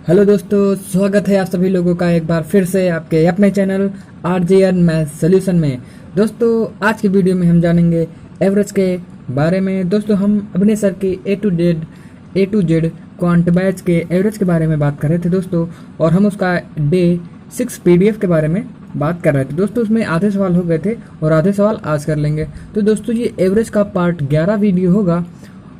Hello दोस्तों, स्वागत है आप सभी लोगों का एक बार फिर से आपके अपने चैनल RJN मैथ सॉल्यूशन में। दोस्तों आज की वीडियो में हम जानेंगे एवरेज के बारे में। दोस्तों हम अपने सर की ए टू जेड क्वांट बैच के एवरेज के बारे में बात कर रहे थे दोस्तों, और हम उसका डे 6 PDF के बारे में बात कर रहे थे दोस्तों। उसमें आधे सवाल हो गए थे और आधे सवाल आज कर लेंगे। तो दोस्तों ये एवरेज का पार्ट 11 वीडियो होगा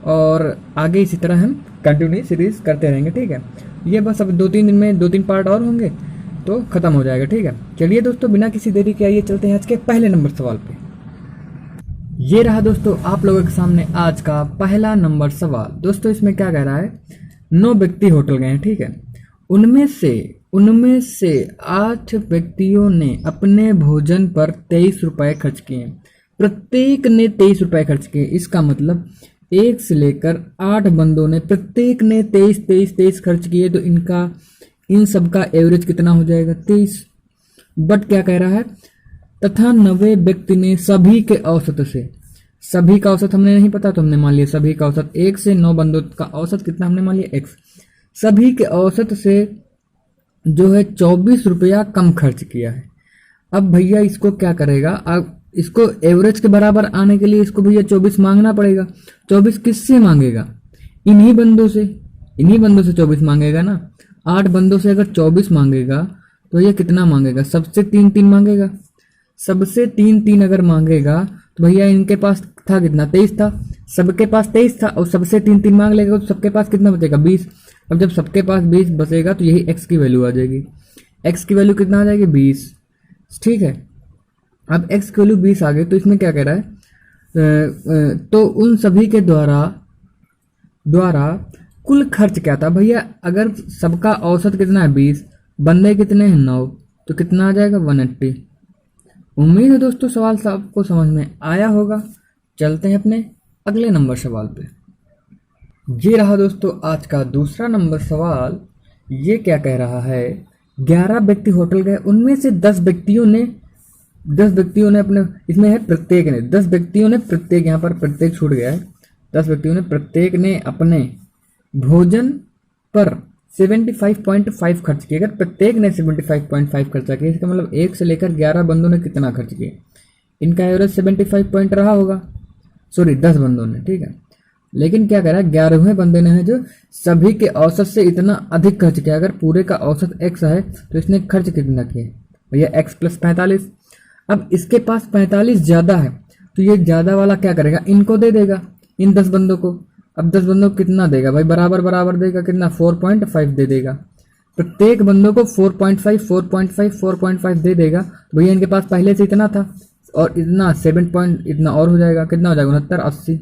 और आगे इसी तरह हम कंटिन्यू सीरीज करते रहेंगे, ठीक है। ये बस अब 2-3 दिन में 2-3 पार्ट और होंगे तो ख़त्म हो जाएगा, ठीक है। चलिए दोस्तों बिना किसी देरी के आइए चलते हैं आज के पहले नंबर सवाल पे। ये रहा दोस्तों आप लोगों के सामने आज का पहला नंबर सवाल। दोस्तों इसमें क्या कह रहा है, 9 व्यक्ति होटल गए हैं, ठीक है। उनमें से 8 व्यक्तियों ने अपने भोजन पर 23 रुपए खर्च किए। प्रत्येक ने 23 रुपए खर्च किए। इसका मतलब 1 से लेकर 8 बंदों ने प्रत्येक ने 23 खर्च किए, तो इन सब का एवरेज कितना हो जाएगा, 23। बट क्या कह रहा है, तथा 90 व्यक्ति ने सभी के औसत से, सभी का औसत हमने नहीं पता तो हमने मान लिया सभी का औसत, 1 से 9 बंदों का औसत कितना हमने मान लिया x। सभी के औसत से जो है 24 रुपया कम खर्च किया है। अब भैया इसको क्या करेगा, अब इसको एवरेज के बराबर आने के लिए इसको भैया 24 मांगना पड़ेगा। 24 किससे मांगेगा, इन्हीं बंदों से 24 मांगेगा ना। 8 बंदों से अगर 24 मांगेगा तो ये कितना मांगेगा, सबसे 3 मांगेगा। सबसे 3 अगर मांगेगा तो भैया इनके पास था कितना, 23 था। सबके पास 23 था और सबसे 3 मांग लेगा तो सबके पास कितना बचेगा, 20। अब जब सबके पास 20 बचेगा तो यही x की वैल्यू आ जाएगी। x की वैल्यू कितना आ जाएगी, 20, ठीक है। अब x की वैल्यू 20 आ गई तो इसमें क्या कह रहा है, तो उन सभी के द्वारा कुल खर्च क्या था। भैया अगर सबका औसत कितना है 20, बंदे कितने हैं 9, तो कितना आ जाएगा 180। उम्मीद है दोस्तों सवाल सबको समझ में आया होगा। चलते हैं अपने अगले नंबर सवाल पे। ये रहा दोस्तों आज का दूसरा नंबर सवाल। ये क्या कह रहा है, 11 व्यक्ति होटल गए, उनमें से 10 व्यक्तियों ने अपने, इसमें है प्रत्येक ने, 10 व्यक्तियों ने प्रत्येक, यहाँ पर प्रत्येक छूट गया है। 10 व्यक्तियों ने प्रत्येक ने अपने भोजन पर 75.5 खर्च किए। अगर प्रत्येक ने 75.5 खर्चा किया, इसका मतलब 1 से लेकर 11 बंदों ने कितना खर्च किया, इनका एवरेज 75 पॉइंट रहा होगा। सॉरी 10 बंदों ने, ठीक है। लेकिन क्या कह रहा है, 11वें बंदे ने है जो सभी के औसत से इतना अधिक खर्च किया। अगर पूरे का औसत x है तो इसने खर्च कितना किया, भैया x + 45। अब इसके पास 45 ज्यादा है तो ये ज्यादा वाला क्या करेगा, इनको दे देगा, इन 10 बंदों को। अब 10 बंदों को कितना देगा भाई, बराबर देगा, कितना 4.5 दे देगा। प्रत्येक बंदों को 4.5 दे देगा। तो भैया इनके पास पहले से इतना था और इतना 7 पॉइंट इतना और हो जाएगा, कितना हो जाएगा 69, 80।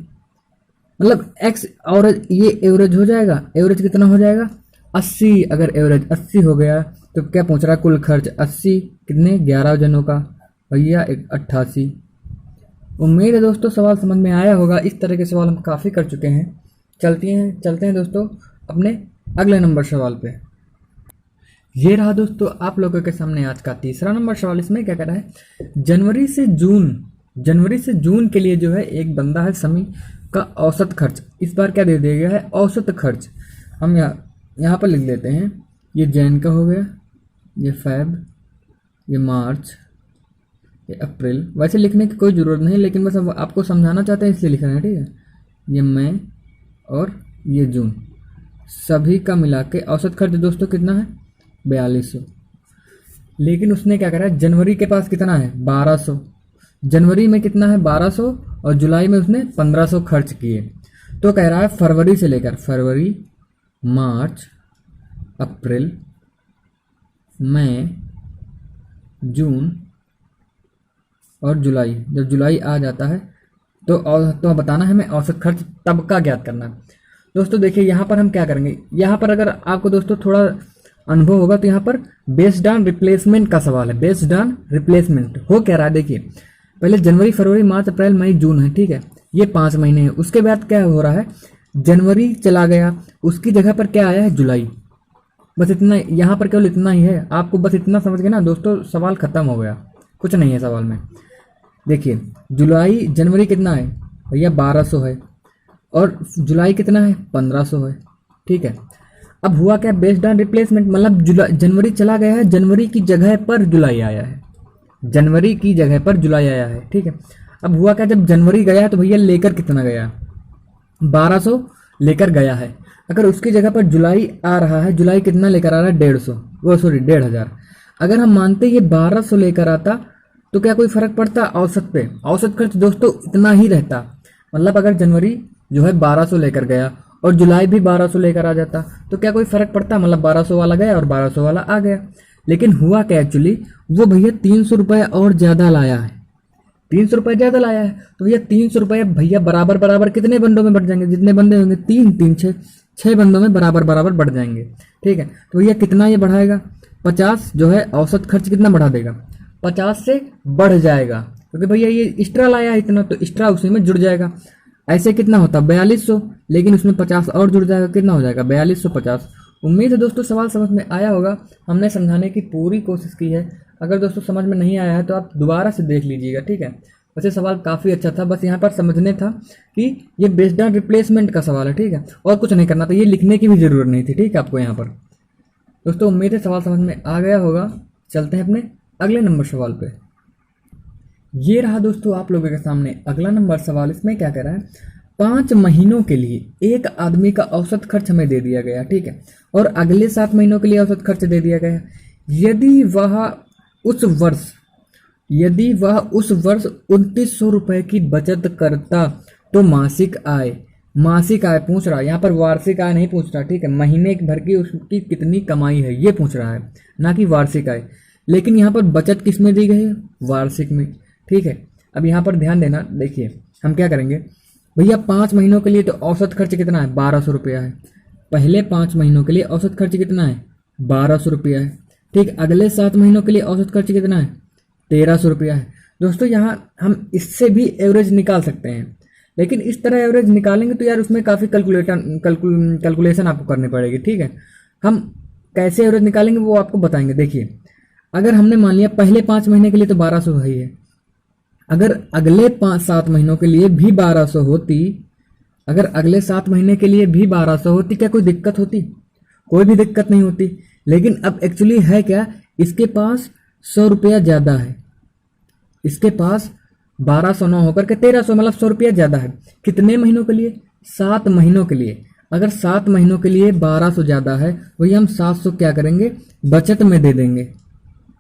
मतलब x और ये एवरेज हो जाएगा। एवरेज कितना हो जाएगा 80। अगर एवरेज 80 हो गया तो क्या पूछ रहा है, कुल खर्च 80, कितने 11 जनों का, भैया 88। उम्मीद है दोस्तों सवाल समझ में आया होगा। इस तरह के सवाल हम काफ़ी कर चुके हैं। चलते हैं दोस्तों अपने अगले नंबर सवाल पे। ये रहा दोस्तों आप लोगों के सामने आज का तीसरा नंबर सवाल। इसमें क्या कह रहा है, जनवरी से जून के लिए जो है एक बंदा है समी का औसत खर्च। इस बार क्या दे दिया गया है, औसत खर्च। हम यहाँ पर लिख लेते हैं, ये जैन का हो गया, ये फेब, ये मार्च, ये अप्रैल। वैसे लिखने की कोई ज़रूरत नहीं, लेकिन बस अब आपको समझाना चाहते हैं इसलिए लिख रहे हैं, ठीक है। ये मई और ये जून, सभी का मिला के औसत खर्च दोस्तों कितना है, 4200। लेकिन उसने क्या करा है, जनवरी के पास कितना है 1200, जनवरी में कितना है 1200 और जुलाई में उसने 1500 खर्च किए। तो कह रहा है फरवरी से लेकर, फरवरी, मार्च, अप्रैल, मई, जून और जुलाई। जब जुलाई आ जाता है तो बताना है हमें औसत खर्च तब का ज्ञात करना है। दोस्तों देखिए यहाँ पर हम क्या करेंगे, यहाँ पर अगर आपको दोस्तों थोड़ा अनुभव होगा तो यहाँ पर बेस्ड ऑन रिप्लेसमेंट का सवाल है। बेस्ड ऑन रिप्लेसमेंट हो क्या रहा है, देखिए पहले जनवरी, फरवरी, मार्च, अप्रैल, मई, जून है, ठीक है। ये 5 महीने हैं। उसके बाद क्या हो रहा है, जनवरी चला गया, उसकी जगह पर क्या आया है, जुलाई। बस इतना, यहाँ पर केवल इतना ही है। आपको बस इतना समझ गए ना दोस्तों, सवाल खत्म हो गया, कुछ नहीं है सवाल में। देखिए जुलाई, जनवरी कितना है भैया 1200 है और जुलाई कितना है 1500 है, ठीक है। अब हुआ क्या, बेस्ड ऑन रिप्लेसमेंट, मतलब जनवरी चला गया है, जनवरी की जगह पर जुलाई आया है, जनवरी की जगह पर जुलाई आया है, ठीक है। अब हुआ क्या, जब जनवरी गया तो भैया लेकर कितना गया, 1200 लेकर गया है। अगर उसकी जगह पर जुलाई आ रहा है, जुलाई कितना लेकर आ रहा है, 150, वो सॉरी 1500। अगर हम मानते ये 1200 लेकर आता तो क्या कोई फर्क पड़ता औसत पे? औसत खर्च दोस्तों इतना ही रहता। मतलब अगर जनवरी जो है 1200 लेकर गया और जुलाई भी 1200 लेकर आ जाता तो क्या कोई फर्क पड़ता? मतलब 1200 वाला गया और 1200 वाला आ गया। लेकिन हुआ क्या एक्चुअली, वो भैया 300 रुपये और ज़्यादा लाया है, 300 रुपये ज़्यादा लाया है। तो भैया 300 रुपये भैया बराबर बराबर कितने बंदों में बढ़ जाएंगे, जितने बंदे होंगे 3 3 6 6 बंदों में बराबर बराबर बढ़ जाएंगे, ठीक है। तो भैया कितना ये बढ़ाएगा, 50 जो है औसत खर्च कितना बढ़ा देगा, 50 से बढ़ जाएगा, क्योंकि भैया ये एक्स्ट्रा लाया है इतना, तो एक्स्ट्रा उसी में जुड़ जाएगा। ऐसे कितना होता 4200, लेकिन उसमें 50 और जुड़ जाएगा, कितना हो जाएगा 4250। उम्मीद है दोस्तों सवाल समझ में आया होगा, हमने समझाने की पूरी कोशिश की है। अगर दोस्तों समझ में नहीं आया है तो आप दोबारा से देख लीजिएगा, ठीक है। वैसे सवाल काफ़ी अच्छा था, बस यहाँ पर समझने था कि ये बेस्ड ऑन रिप्लेसमेंट का सवाल है, ठीक है, और कुछ नहीं करना था, ये लिखने की भी ज़रूरत नहीं थी, ठीक है आपको यहाँ पर। दोस्तों उम्मीद है सवाल समझ में आ गया होगा। चलते हैं अपने अगले नंबर सवाल पे। ये रहा दोस्तों आप लोगों के सामने अगला नंबर सवाल। इसमें क्या कह रहा है, 5 महीनों के लिए एक आदमी का औसत खर्च हमें दे दिया गया, ठीक है, और अगले 7 महीनों के लिए औसत खर्च दे दिया गया। यदि वह उस वर्ष 2900 रुपये की बचत करता तो मासिक आय पूछ रहा है, यहाँ पर वार्षिक आय नहीं पूछ रहा, ठीक है, महीने भर की उसकी कितनी कमाई है ये पूछ रहा है, ना कि वार्षिक आय। लेकिन यहाँ पर बचत किस में दी गई है, वार्षिक में, ठीक है। अब यहाँ पर ध्यान देना, देखिए हम क्या करेंगे भैया, 5 महीनों के लिए तो औसत खर्च कितना है, 1200 रुपया है। पहले 5 महीनों के लिए औसत खर्च कितना है, 1200 रुपया है, ठीक। अगले 7 महीनों के लिए औसत खर्च कितना है, 1300 रुपया है। दोस्तों यहाँ हम इससे भी एवरेज निकाल सकते हैं, लेकिन इस तरह एवरेज निकालेंगे तो यार उसमें काफ़ी कैलकुलेशन आपको करनी पड़ेगी, ठीक है। हम कैसे एवरेज निकालेंगे वो आपको बताएंगे। देखिए अगर हमने मान लिया पहले 5 महीने के लिए तो 1200 ही है, अगर अगले 7 महीनों के लिए भी 1200 होती, अगर अगले 7 महीने के लिए भी 1200 होती, क्या कोई दिक्कत होती? कोई भी दिक्कत नहीं होती। लेकिन अब एक्चुअली है क्या, इसके पास 100 रुपया ज़्यादा है, इसके पास 1200 ना होकर के 1300, मतलब 100 रुपया ज़्यादा है। कितने महीनों के लिए, 7 महीनों के लिए। अगर 7 महीनों के लिए 1200 ज़्यादा है, वही हम 700 क्या करेंगे, बचत में दे देंगे।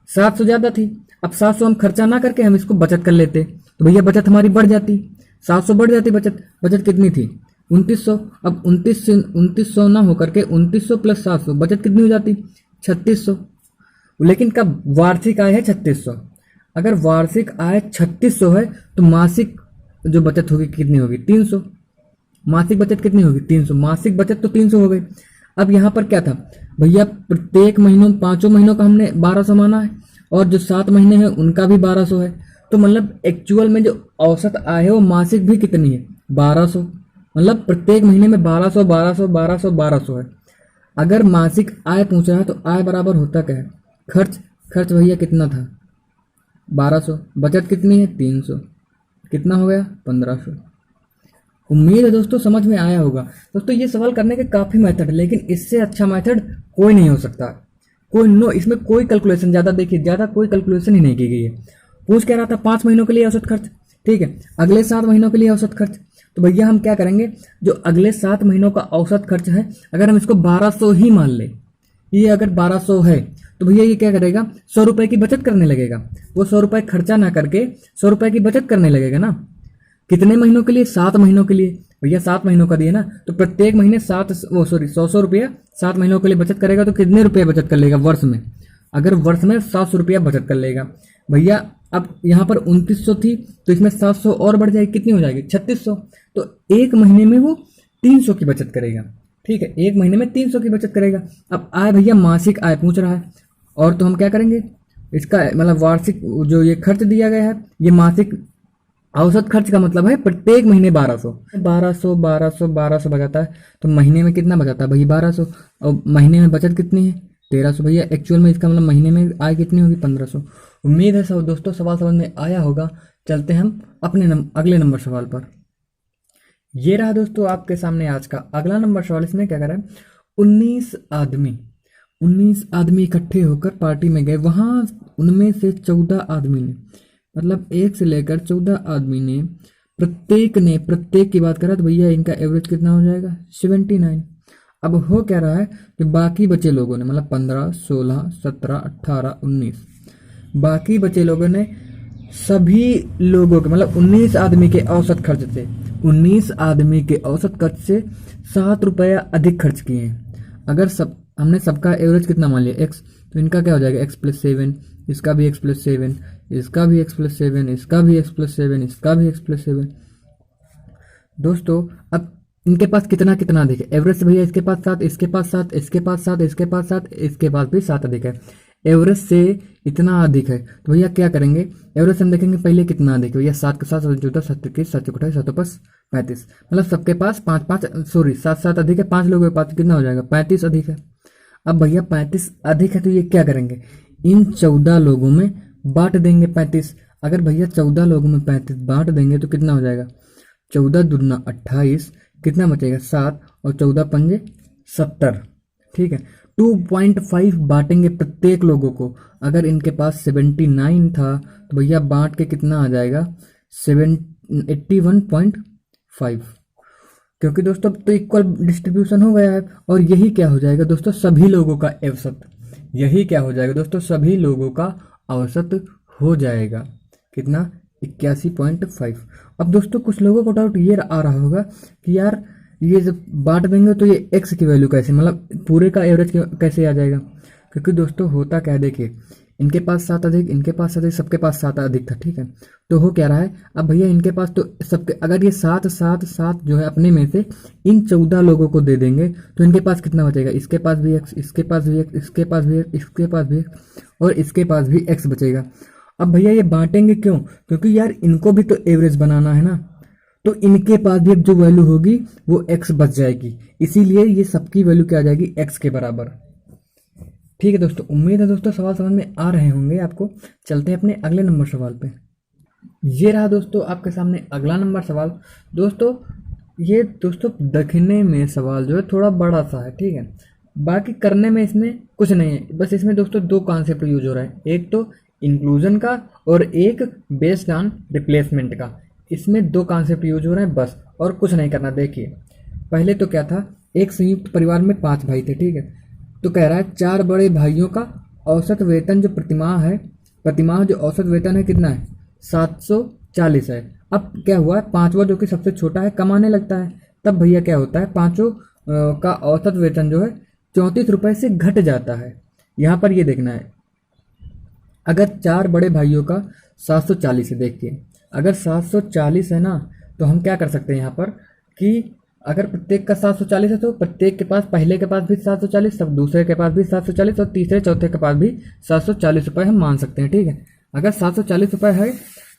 700 ज़्यादा थी, अब 700 हम खर्चा ना करके हम इसको बचत कर लेते तो भैया बचत हमारी बढ़ जाती, 700 बढ़ जाती बचत कितनी थी, 2900। अब 2900 ना होकर के 2900 प्लस 700, बचत कितनी हो जाती, 3600। लेकिन कब, वार्षिक आय है 3600। अगर वार्षिक आय 3600 है तो मासिक जो बचत होगी कितनी होगी, 300। मासिक बचत कितनी होगी, 300। मासिक बचत तो 300 हो गई। अब यहाँ पर क्या था भैया, प्रत्येक महीनों 5 महीनों का हमने 1200 माना है, और जो 7 महीने हैं उनका भी 1200 है। तो मतलब एक्चुअल में जो औसत आय है वो मासिक भी कितनी है, 1200। मतलब प्रत्येक महीने में 1200 1200 1200 1200 है। अगर मासिक आय पूछ रहा है तो आय बराबर होता क्या है, खर्च भैया कितना था, 1200, बचत कितनी है, 300, कितना हो गया, 1500। उम्मीद है दोस्तों समझ में आया होगा। दोस्तों ये सवाल करने के काफ़ी मेथड है, लेकिन इससे अच्छा मेथड कोई नहीं हो सकता, इसमें कोई कैलकुलेशन ज़्यादा कोई कैलकुलेशन ही नहीं की गई है। पूछ क्या रहा था, 5 महीनों के लिए औसत खर्च, ठीक है, अगले 7 महीनों के लिए औसत खर्च। तो भैया हम क्या करेंगे, जो अगले 7 महीनों का औसत खर्च है, अगर हम इसको 1200 ही मान ले, ये अगर 1200 है तो भैया ये क्या करेगा, 100 रुपये की बचत करने लगेगा। वो 100 रुपये खर्चा ना करके 100 रुपये की बचत करने लगेगा ना। कितने महीनों के लिए, 7 महीनों के लिए। भैया 7 महीनों का दिया ना, तो प्रत्येक महीने 100 रुपया 7 महीनों के लिए बचत करेगा तो कितने रुपये बचत कर लेगा वर्ष में, अगर वर्ष में 700 रुपया बचत कर लेगा। भैया अब यहाँ पर 2900 थी तो इसमें 700 और बढ़ जाएगी, कितनी हो जाएगी, 3600। तो एक महीने में वो 300 की बचत करेगा, ठीक है, एक महीने में 300 की बचत करेगा। अब आय भैया मासिक आय पूछ रहा है, और तो हम क्या करेंगे, इसका मतलब वार्षिक जो ये खर्च दिया गया है, ये मासिक औसत खर्च का मतलब है प्रत्येक महीने 1200 बचाता है, तो महीने में कितना बचाता है भैया 1200, और महीने में बचत कितनी है, 1300। भैया एक्चुअल में इसका मतलब महीने में आय कितनी होगी, 1500। उम्मीद है सब दोस्तों सवाल समझ में आया होगा। चलते हैं हम अपने अगले नंबर सवाल पर। ये रहा दोस्तों आपके सामने आज का अगला नंबर सवाल। इसमें क्या कर रहा है, 19 आदमी 19 आदमी इकट्ठे होकर पार्टी में गए, वहां उनमें से 14 आदमी ने, मतलब 1 से लेकर 14 आदमी ने, प्रत्येक की बात करा तो भैया इनका एवरेज कितना हो जाएगा 79। अब हो क्या रहा है कि बाकी बचे लोगों ने, मतलब 15, 16, 17, 18, 19, बाकी बचे लोगों ने सभी लोगों के, मतलब 19 आदमी के औसत खर्च से, 19 आदमी के औसत खर्च से 7 रुपया अधिक खर्च किए हैं। अगर सब हमने सबका एवरेज कितना मान लिया x, तो इनका क्या हो जाएगा x+7, इसका भी x+7, इसका भी x+7, इसका भी x+7, इसका भी x+7। दोस्तों अब इनके पास कितना कितना अधिक है एवरेज से, भैया इसके पास 7, इसके पास 7, इसके पास 7, इसके पास 7, इसके पास भी 7 अधिक है, एवरेज से इतना अधिक है। तो भैया क्या करेंगे, एवरेज से हम देखेंगे पहले कितना अधिक है भैया, 7 के साथ 7 14, 7 21, 7 28, 7 5 35, मतलब सबके पास 7 अधिक है, 5 लोगों के पास कितना हो जाएगा 35 अधिक है। अब भैया 35 अधिक है तो ये क्या करेंगे, इन 14 लोगों में बांट देंगे 35। अगर भैया 14 लोगों में 35 बांट देंगे तो कितना हो जाएगा, 14 दूना 28, कितना बचेगा 7, और 14 पंजे 70, ठीक है। 2.5 बांटेंगे प्रत्येक लोगों को। अगर इनके पास 79 था तो भैया बांट के कितना आ जाएगा 81.5, क्योंकि दोस्तों तो इक्वल डिस्ट्रीब्यूशन हो गया है। और यही क्या हो जाएगा दोस्तों, सभी लोगों का औसत, यही क्या हो जाएगा दोस्तों, सभी लोगों का औसत हो जाएगा कितना 81.5। अब दोस्तों कुछ लोगों को डाउट ये आ रहा होगा कि यार ये जब बांट देंगे तो ये x की वैल्यू कैसे, मतलब पूरे का एवरेज कैसे आ जाएगा, क्योंकि दोस्तों होता क्या है, देखिए इनके पास 7 अधिक, इनके पास 7 अधिक, सबके पास 7 अधिक था, ठीक है। तो हो क्या रहा है, अब भैया इनके पास तो सबके, अगर ये 7 7 7 जो है अपने में से इन 14 लोगों को दे देंगे तो इनके पास कितना बचेगा, इसके पास भी x, इसके पास भी x, इसके पास भी x, इसके पास भी x, और इसके पास भी x बचेगा। अब भैया ये बांटेंगे क्यों, क्योंकि यार इनको भी तो एवरेज बनाना है ना, तो इनके पास भी जो वैल्यू होगी वो x बच जाएगी, इसीलिए ये सबकी वैल्यू क्या आ जाएगी x के बराबर। ठीक है दोस्तों, उम्मीद है दोस्तों सवाल समझ में आ रहे होंगे आपको। चलते हैं अपने अगले नंबर सवाल पे। ये रहा दोस्तों आपके सामने अगला नंबर सवाल। दोस्तों ये दोस्तों देखने में सवाल जो है थोड़ा बड़ा सा है, ठीक है, बाकी करने में इसमें कुछ नहीं है। बस इसमें दोस्तों 2 कॉन्सेप्ट यूज हो रहा है, एक तो इंक्लूजन का और एक बेस्ड ऑन रिप्लेसमेंट का। इसमें 2 कॉन्सेप्ट यूज हो रहे हैं बस, और कुछ नहीं करना। देखिए पहले तो क्या था, एक संयुक्त परिवार में 5 भाई थे, ठीक है। तो कह रहा है 4 बड़े भाइयों का औसत वेतन जो प्रतिमाह जो औसत वेतन है कितना है 740 है। अब क्या हुआ, 5वां जो कि सबसे छोटा है कमाने लगता है, तब भैया क्या होता है, 5 का औसत वेतन जो है 34 रुपये से घट जाता है। यहाँ पर ये देखना है, अगर 4 बड़े भाइयों का 740 है, देखिए अगर 740 है ना, तो हम क्या कर सकते हैं यहाँ पर कि अगर प्रत्येक का 740 है तो प्रत्येक के पास, पहले के पास भी 740, सब दूसरे के पास भी 740, और तीसरे चौथे के पास भी 740 रुपये हम मान सकते हैं, ठीक है। अगर 740 रुपये है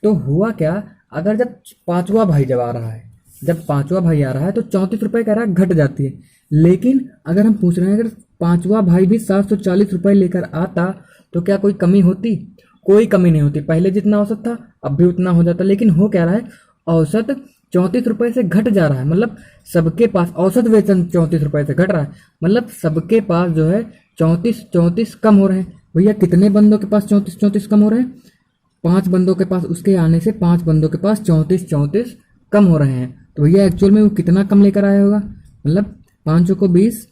तो हुआ क्या, अगर जब 5वां भाई जब आ रहा है, जब 5वां भाई आ रहा है तो 34 रुपये कह रहा है घट जाती है। लेकिन अगर हम पूछ रहे हैं अगर 5वां भाई भी 740 रुपये लेकर आता तो क्या कोई कमी होती, कोई कमी नहीं होती, पहले जितना औसत था अब भी उतना हो जाता। लेकिन हो क्या रहा है, औसत 34 रुपये से घट जा रहा है, मतलब सबके पास औसत वेतन 34 रुपये से घट रहा है, मतलब सबके पास जो है 34 कम हो रहे हैं। भैया कितने बंदों के पास 34 कम हो रहे हैं, 5 बंदों के पास, उसके आने से 5 बंदों के पास 34 कम हो रहे हैं। तो भैया एक्चुअल में वो कितना कम लेकर आया होगा, मतलब 5 को 20,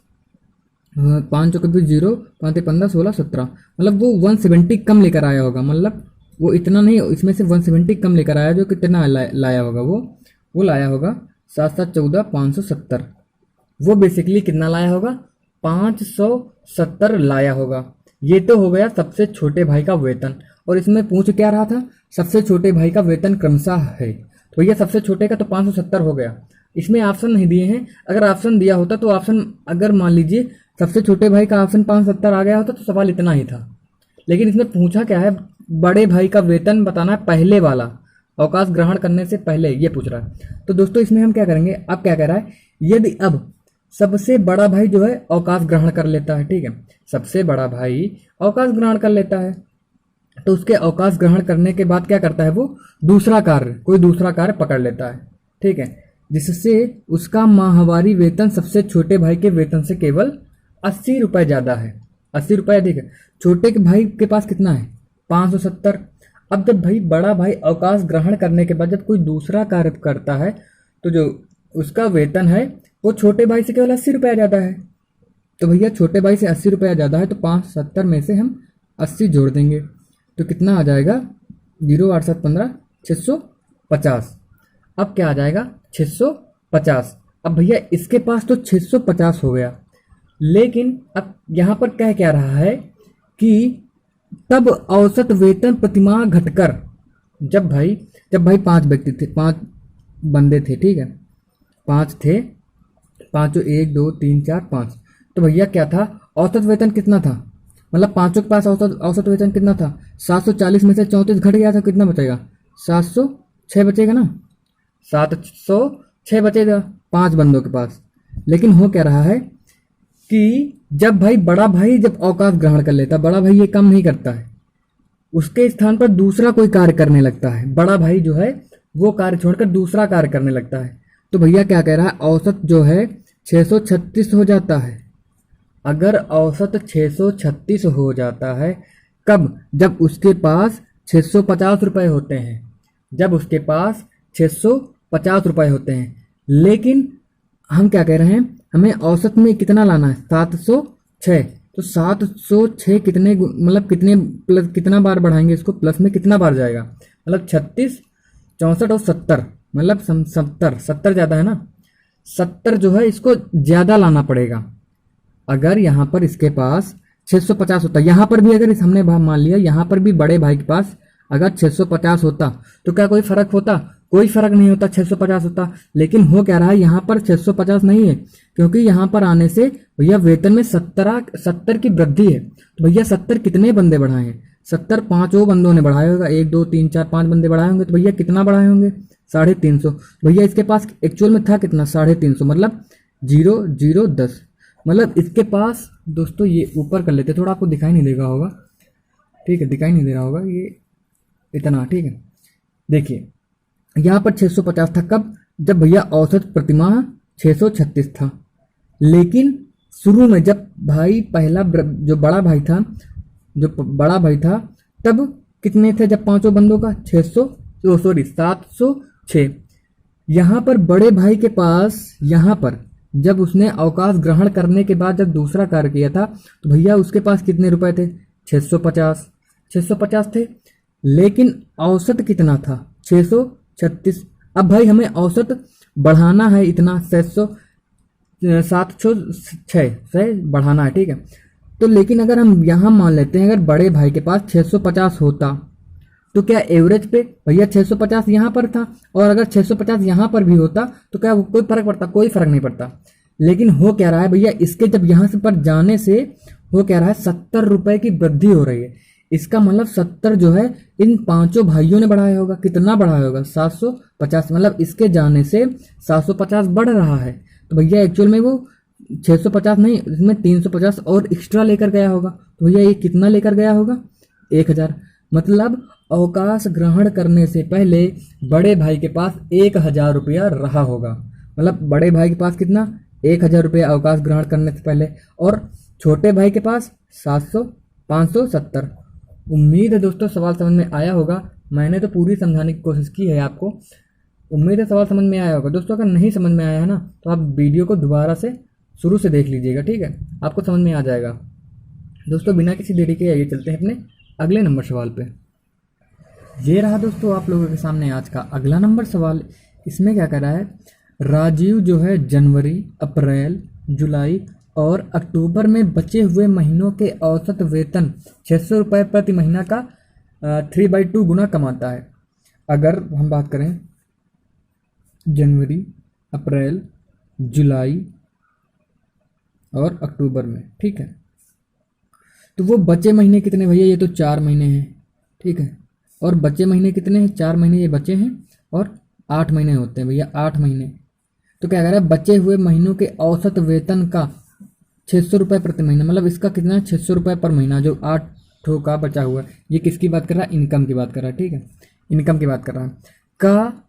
5 को 20 0, 5 15 16 17, मतलब वो 170 कम लेकर आया होगा। मतलब वो इतना नहीं, इसमें से 170 कम लेकर आया, जो कितना लाया होगा वो लाया होगा 7 7 14 570। वो बेसिकली कितना लाया होगा, 570 लाया होगा। ये तो हो गया सबसे छोटे भाई का वेतन। और इसमें पूछ क्या रहा था, सबसे छोटे भाई का वेतन क्रमशः है, तो ये सबसे छोटे का तो 570 हो गया। इसमें ऑप्शन नहीं दिए हैं, अगर ऑप्शन दिया होता तो ऑप्शन, अगर मान लीजिए सबसे छोटे भाई का ऑप्शन 570 आ गया होता तो सवाल इतना ही था। लेकिन इसमें पूछा क्या है, बड़े भाई का वेतन बताना है, पहले वाला, अवकाश ग्रहण करने से पहले ये पूछ रहा है। तो दोस्तों इसमें हम क्या करेंगे, अब क्या कह रहा है, यदि अब सबसे बड़ा भाई जो है अवकाश ग्रहण कर लेता है, ठीक है, सबसे बड़ा भाई अवकाश ग्रहण कर लेता है, तो उसके अवकाश ग्रहण करने के बाद क्या करता है, वो कोई दूसरा कार्य पकड़ लेता है, ठीक है, जिससे उसका माहवारी वेतन सबसे छोटे भाई के वेतन से केवल 80 रुपये ज़्यादा है, 80 रुपये अधिक है। छोटे के भाई के पास कितना है, 570। अब जब भाई बड़ा भाई अवकाश ग्रहण करने के बाद जब कोई दूसरा कार्य करता है तो जो उसका वेतन है वो छोटे भाई से केवल 80 रुपया ज़्यादा है। तो भैया छोटे भाई से 80 रुपया ज़्यादा है, तो 570 में से हम 80 जोड़ देंगे तो कितना आ जाएगा, 0 8 7 15 650। अब क्या आ जाएगा, 650। अब भैया इसके पास तो 650 हो गया, लेकिन अब यहाँ पर कह क्या रहा है कि तब औसत वेतन प्रतिमाह घटकर, जब भाई 5 व्यक्ति थे, 5 बंदे थे, ठीक है, 5 थे, पाँचों 1 2 3 4 5, तो भैया क्या था, औसत वेतन कितना था, मतलब पांचों के पास औसत वेतन कितना था, 740 में से 34 घट गया था, कितना बचेगा, 706 बचेगा ना, 706 बचेगा 5 बंदों के पास। लेकिन हो क्या रहा है कि जब भाई बड़ा भाई जब अवकाश ग्रहण कर लेता, बड़ा भाई ये काम नहीं करता है, उसके स्थान पर दूसरा कोई कार्य करने लगता है, बड़ा भाई जो है वो कार्य छोड़कर दूसरा कार्य करने लगता है, तो भैया क्या कह रहा है, औसत जो है 636 हो जाता है। अगर औसत 636 हो जाता है, कब, जब उसके पास 650 रुपये होते हैं, जब उसके पास 650 रुपये होते हैं। लेकिन हम क्या कह रहे हैं, हमें औसत में कितना लाना है, 706। तो 706 कितने मतलब कितने प्लस कितना बार बढ़ाएंगे इसको, प्लस में कितना बार जाएगा, मतलब 36 64 और 70, मतलब 70 ज़्यादा है ना, 70 जो है इसको ज़्यादा लाना पड़ेगा। अगर यहाँ पर इसके पास 650 होता, यहाँ पर भी अगर इस हमने मान लिया यहाँ पर भी बड़े भाई के पास अगर 650 होता तो क्या कोई फर्क होता, कोई फर्क नहीं होता, 650 होता। लेकिन हो क्या रहा है, यहाँ पर 650 नहीं है, क्योंकि यहाँ पर आने से भैया वेतन में 70 की वृद्धि है। तो भैया 70 कितने बंदे बढ़ाए हैं, 70 पाँचों बंदों ने बढ़ाया होगा, 1 2 3 4 5 बंदे बढ़ाए होंगे, तो भैया कितना बढ़ाए होंगे, 350। भैया इसके पास एक्चुअल में था कितना, 350, मतलब 0 0 10, मतलब इसके पास दोस्तों, ये ऊपर कर लेते, थोड़ा आपको दिखाई नहीं देगा होगा, ठीक है, दिखाई नहीं दे रहा होगा ये इतना, ठीक है। देखिए यहाँ पर 650 था, कब, जब भैया औसत प्रतिमाह 636 था। लेकिन शुरू में जब भाई पहला जो बड़ा भाई था, तब कितने थे, जब पांचों बंदों का 706। यहाँ पर बड़े भाई के पास, यहाँ पर जब उसने अवकाश ग्रहण करने के बाद जब दूसरा कार्य किया था, तो भैया उसके पास कितने रुपए थे, 650 थे। लेकिन औसत कितना था, 636। अब भाई हमें औसत बढ़ाना है इतना, 706 से बढ़ाना है, ठीक है। तो लेकिन अगर हम यहाँ मान लेते हैं, अगर बड़े भाई के पास 650 होता तो क्या एवरेज पे भैया 650 यहाँ पर था, और अगर 650 यहाँ पर भी होता तो क्या कोई फर्क पड़ता, कोई फर्क नहीं पड़ता। लेकिन हो क्या रहा है भैया, इसके जब यहाँ से पर जाने से हो क्या रहा है, 70 रुपए की वृद्धि हो रही है। इसका मतलब 70 जो है इन पांचों भाइयों ने बढ़ाया होगा, कितना बढ़ाया होगा, 750, मतलब इसके जाने से 750 बढ़ रहा है। तो भैया एक्चुअल में वो 650 नहीं, इसमें 350 और एक्स्ट्रा लेकर गया होगा। तो भैया ये कितना लेकर गया होगा, 1000। मतलब अवकाश ग्रहण करने से पहले बड़े भाई के पास 1000 रुपया रहा होगा, मतलब बड़े भाई के पास कितना, 1000 रुपया अवकाश ग्रहण करने से पहले, और छोटे भाई के पास 570। उम्मीद है दोस्तों सवाल समझ में आया होगा, मैंने तो पूरी समझाने की कोशिश की है आपको, उम्मीद है सवाल समझ में आया होगा। दोस्तों अगर नहीं समझ में आया है ना, तो आप वीडियो को दोबारा से शुरू से देख लीजिएगा, ठीक है, आपको समझ में आ जाएगा। दोस्तों बिना किसी देरी के आइए चलते हैं अपने अगले नंबर सवाल पे। ये रहा दोस्तों आप लोगों के सामने आज का अगला नंबर सवाल। इसमें क्या कर रहा है, राजीव जो है जनवरी, अप्रैल, जुलाई और अक्टूबर में बचे हुए महीनों के औसत वेतन 600 रुपये प्रति महीना का 3/2 गुना कमाता है। अगर हम बात करें जनवरी, अप्रैल, जुलाई और अक्टूबर में, ठीक है, तो वो बचे महीने कितने भैया, ये तो 4 महीने हैं, ठीक है, और बचे महीने कितने हैं, 4 महीने ये बचे हैं, और 8 महीने होते हैं भैया, 8 महीने। तो क्या कह रहा है, बचे हुए महीनों के औसत वेतन का 600 रुपये प्रति महीना, मतलब इसका कितना है, 600 रुपये पर महीना, जो 8 का बचा हुआ है। ये किसकी बात कर रहा है, इनकम की बात कर रहा है, ठीक है, इनकम की बात कर रहा है। का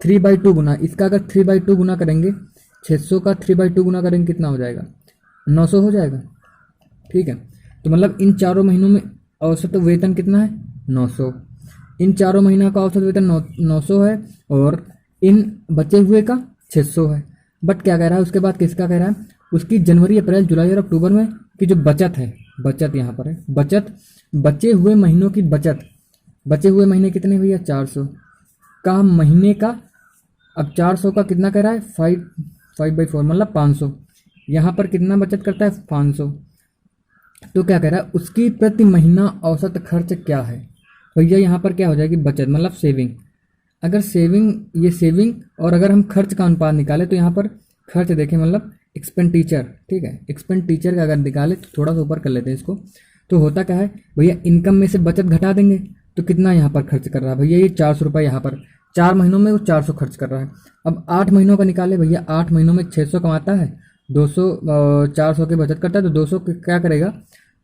3/2 गुना, इसका अगर 3/2 गुना करेंगे, 600 का 3/2 गुना करेंगे कितना हो जाएगा, 900 हो जाएगा। ठीक है, तो मतलब इन चारों महीनों में औसत वेतन कितना है? 900। इन चारों महीना का औसत वेतन 900 है और इन बचे हुए का 600 है। बट क्या कह रहा है उसके बाद, किसका कह रहा है? उसकी जनवरी, अप्रैल, जुलाई और अक्टूबर में की जो बचत है, बचत यहाँ पर है, बचत, बचे हुए महीनों की बचत। बचे हुए महीने कितने भैया? 400 का महीने का। अब 400 का कितना कह रहा है? 5/4 मतलब 500। यहाँ पर कितना बचत करता है? 500। तो क्या कह रहा है? उसकी प्रति महीना औसत खर्च क्या है? भैया यहाँ पर क्या हो जाएगी? बचत मतलब सेविंग। अगर सेविंग, ये सेविंग, और अगर हम खर्च का अनुपात निकालें तो यहाँ पर खर्च देखें मतलब एक्सपेंडिचर। ठीक है, एक्सपेंडिचर का अगर निकालें तो थोड़ा सा ऊपर कर लेते हैं इसको। तो होता क्या है भैया? इनकम में से बचत घटा देंगे तो कितना यहाँ पर खर्च कर रहा है भैया? ये 400 रुपये यहाँ पर 4 महीनों में वो 400 खर्च कर रहा है। अब 8 महीनों का निकाले भैया, 8 महीनों में 600 कमाता है, 200 400 की बचत करता है, तो 200 क्या करेगा?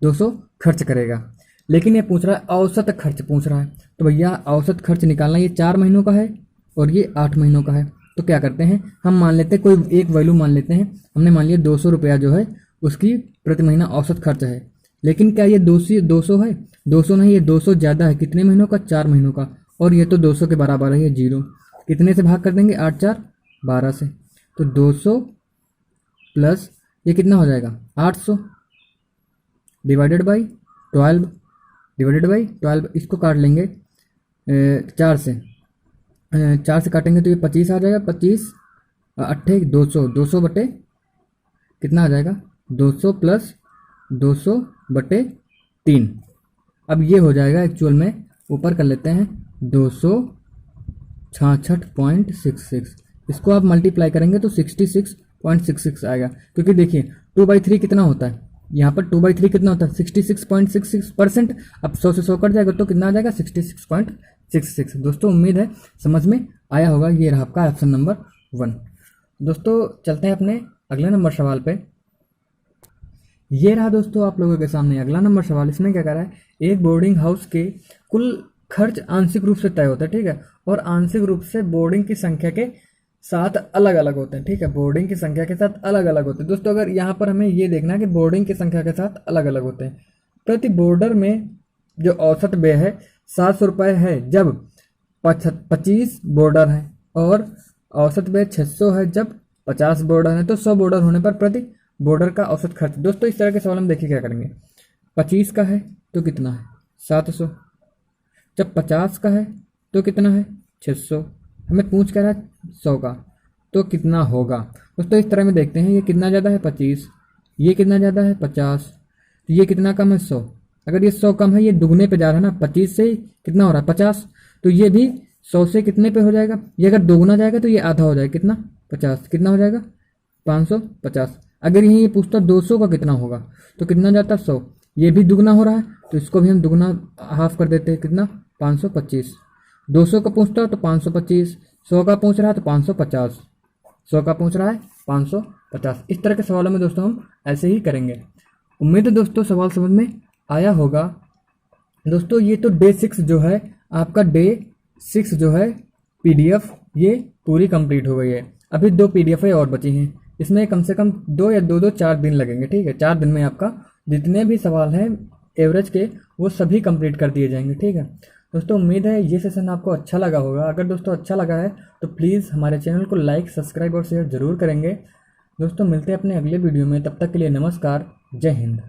200 खर्च करेगा। लेकिन ये पूछ रहा है औसत खर्च पूछ रहा है, तो भैया औसत खर्च निकालना, ये 4 महीनों का है और ये 8 महीनों का है। तो क्या करते हैं हम, मान लेते हैं कोई एक वैल्यू मान लेते हैं। हमने मान लिया 200 रुपया जो है उसकी प्रति महीना औसत खर्च है। लेकिन क्या ये 200 है? 200 नहीं, ये 200 ज़्यादा है। कितने महीनों का? 4 महीनों का। और ये तो 200 के बराबर है, ये 0। कितने से भाग कर देंगे? 8 4 12 से। तो 200 प्लस ये कितना हो जाएगा? 800 डिवाइडेड बाई 12, डिवाइडेड बाई 12। इसको काट लेंगे 4 से, 4 से काटेंगे तो ये 25 आ जाएगा। 25 8 200, 200 बटे कितना आ जाएगा? 200 प्लस 200 बटे 3। अब ये हो जाएगा एक्चुअल में, ऊपर कर लेते हैं 266.66। इसको आप मल्टीप्लाई करेंगे तो 66.66 आएगा। क्योंकि देखिए 2/3 कितना होता है? यहाँ पर 2/3 कितना होता है? 66.66%। अब 100 से 100 कट जाएगा तो कितना आ जाएगा? 66.66। दोस्तों उम्मीद है समझ में आया होगा। ये रहा आपका ऑप्शन नंबर 1। दोस्तों चलते हैं अपने अगले नंबर सवाल पे। ये रहा दोस्तों आप लोगों के सामने अगला नंबर सवाल। इसमें क्या कर रहा है? एक बोर्डिंग हाउस के कुल खर्च आंशिक रूप से तय होता है। ठीक है, और आंशिक रूप से बोर्डिंग की संख्या के साथ अलग अलग होते हैं। ठीक है, बोर्डिंग की संख्या के साथ अलग अलग होते हैं। दोस्तों अगर यहाँ पर हमें ये देखना है कि बोर्डिंग की संख्या के साथ अलग अलग होते हैं। प्रति बोर्डर में जो औसत व्यय है 700 रुपये है जब 25 बोर्डर है, और औसत व्यय 600 है जब 50 बोर्डर है। तो 100 बोर्डर होने पर प्रति बोर्डर का औसत खर्च। दोस्तों इस तरह के सवाल हम देखिए क्या करेंगे। 25 का है तो कितना है? 700। जब 50 का है तो कितना है? 600। हमें पूछ कर रहा है 100 का, तो कितना होगा? दोस्तों इस तरह में देखते हैं, ये कितना ज़्यादा है? 25। ये कितना ज़्यादा है? 50। तो ये कितना कम है? 100। अगर ये 100 कम है, ये दुगने पे जा रहा है ना, 25 से कितना हो रहा है? 50। तो ये भी 100 से कितने पे हो जाएगा? ये अगर दोगुना जाएगा तो ये आधा हो जाएगा। कितना? 50। कितना हो जाएगा? 550। अगर यहीं ये पूछता 200 का कितना होगा तो कितना जाता? 100। ये भी दुगना हो रहा है तो इसको भी हम दुगना हाफ कर देते हैं। कितना? 525। 200 का पूछता है तो 525, 100 का पूछ रहा है तो 550, 100 का पूछ रहा है 550। इस तरह के सवालों में दोस्तों हम ऐसे ही करेंगे। उम्मीद है दोस्तों सवाल समझ में आया होगा। दोस्तों ये तो डे 6 जो है आपका, डे 6 जो है PDF ये पूरी कंप्लीट हो गई है। अभी 2 PDF और बची हैं। इसमें कम से कम 2 या 2 4 दिन लगेंगे। ठीक है, 4 दिन में आपका जितने भी सवाल हैं एवरेज के वो सभी कंप्लीट कर दिए जाएंगे। ठीक है दोस्तों, उम्मीद है ये सेशन आपको अच्छा लगा होगा। अगर दोस्तों अच्छा लगा है तो प्लीज़ हमारे चैनल को लाइक, सब्सक्राइब और शेयर ज़रूर करेंगे। दोस्तों मिलते हैं अपने अगले वीडियो में, तब तक के लिए नमस्कार, जय हिंद।